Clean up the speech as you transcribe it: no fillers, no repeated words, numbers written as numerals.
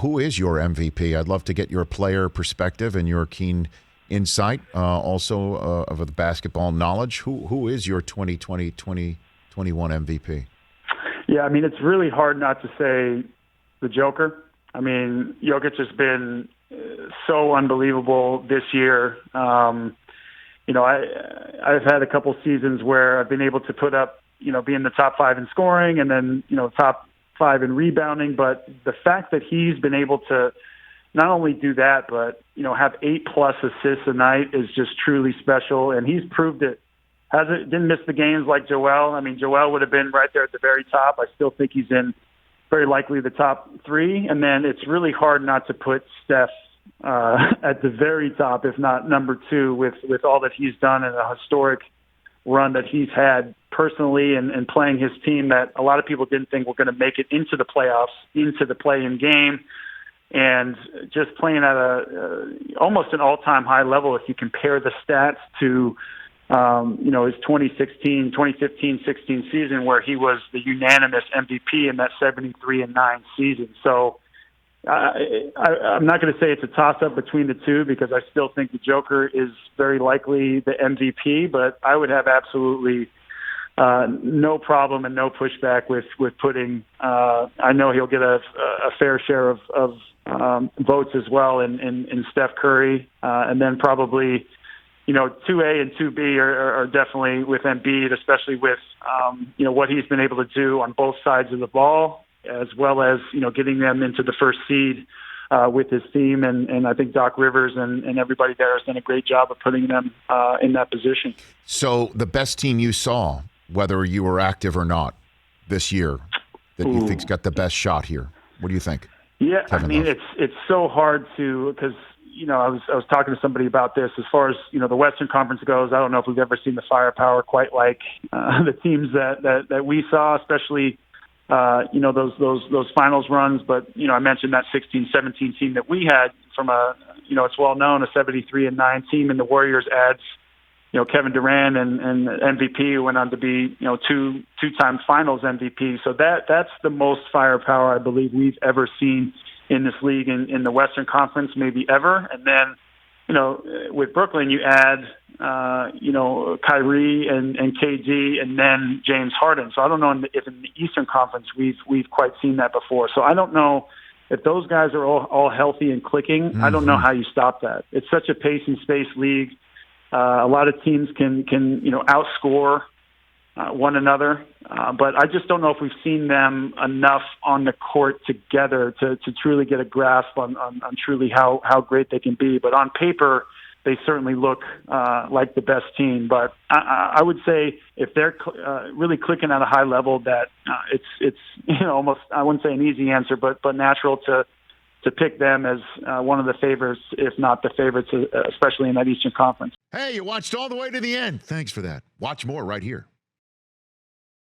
who is your MVP? I'd love to get your player perspective and your keen insight, also of the basketball knowledge. Who is your 2020-2021 MVP? Yeah, I mean, it's really hard not to say the Joker. I mean, Jokic has been so unbelievable this year. I've had a couple seasons where I've been able to put up, be in the top 5 in scoring and then, top 5 in rebounding. But the fact that he's been able to not only do that, but, have 8+ assists a night is just truly special. And he's proved it. Didn't miss the games like Joel. I mean, Joel would have been right there at the very top. I still think he's in very likely the top 3. And then it's really hard not to put Steph at the very top, if not number 2, with all that he's done and a historic run that he's had personally and playing his team that a lot of people didn't think were going to make it into the playoffs, into the play-in game, and just playing at almost an all-time high level if you compare the stats to his 2015-16 season where he was the unanimous MVP in that 73-9 season. So I'm not going to say it's a toss-up between the two because I still think the Joker is very likely the MVP, but I would have absolutely no problem and no pushback with putting I know he'll get a fair share of votes as well in Steph Curry, and then probably 2A and 2B are definitely with Embiid, especially with what he's been able to do on both sides of the ball, as well as getting them into the first seed with his team, and I think Doc Rivers and everybody there has done a great job of putting them in that position. So the best team you saw, whether you were active or not, this year, that you think's got the best shot here, what do you think? Yeah, Kevin I mean Love? it's so hard to because. I was talking to somebody about this. As far as the Western Conference goes, I don't know if we've ever seen the firepower quite like the teams that we saw, especially those finals runs. But I mentioned that 16-17 team that we had from it's well known, a 73-9 team, and the Warriors adds Kevin Durant and MVP, who went on to be two-time Finals MVP. So that's the most firepower I believe we've ever seen in this league in the Western Conference, maybe ever. And then, with Brooklyn, you add, Kyrie and KD and then James Harden. So I don't know if in the Eastern Conference we've quite seen that before. So I don't know if those guys are all healthy and clicking. Mm-hmm. I don't know how you stop that. It's such a pace and space league. A lot of teams can outscore one another. But I just don't know if we've seen them enough on the court together to truly get a grasp on truly how great they can be. But on paper, they certainly look like the best team. But I would say if they're really clicking at a high level, that it's almost, I wouldn't say an easy answer, but natural to pick them as one of the favorites, if not the favorites, especially in that Eastern Conference. Hey, you watched all the way to the end. Thanks for that. Watch more right here.